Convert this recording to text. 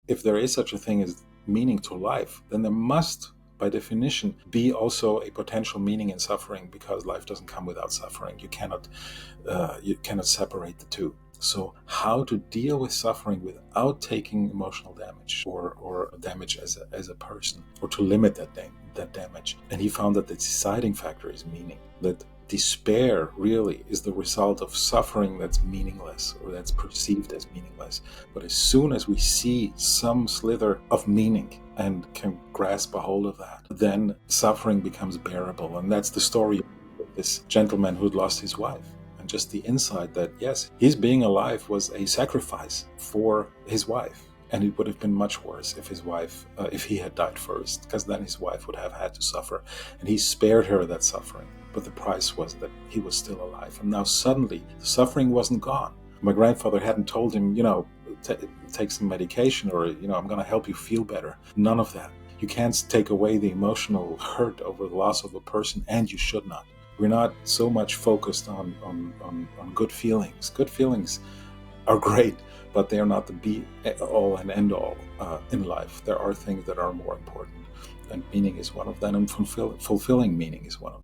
if there is such a thing as meaning to life, then there must, by definition, be also a potential meaning in suffering, because life doesn't come without suffering. You cannot separate the two. So how to deal with suffering without taking emotional damage or damage as a person, or to limit that damage. And he found that the deciding factor is meaning, that despair really is the result of suffering that's meaningless, or that's perceived as meaningless. But as soon as we see some slither of meaning and can grasp a hold of that, then suffering becomes bearable. And that's the story of this gentleman who'd lost his wife. And just the insight that, yes, his being alive was a sacrifice for his wife. And it would have been much worse if he had died first, because then his wife would have had to suffer. And he spared her that suffering. But the price was that he was still alive. And now suddenly the suffering wasn't gone. My grandfather hadn't told him, take some medication, or, I'm going to help you feel better. None of that. You can't take away the emotional hurt over the loss of a person, and you should not. We're not so much focused on good feelings. Good feelings are great, but they are not the be-all and end-all in life. There are things that are more important, and meaning is one of them, and fulfilling meaning is one of them.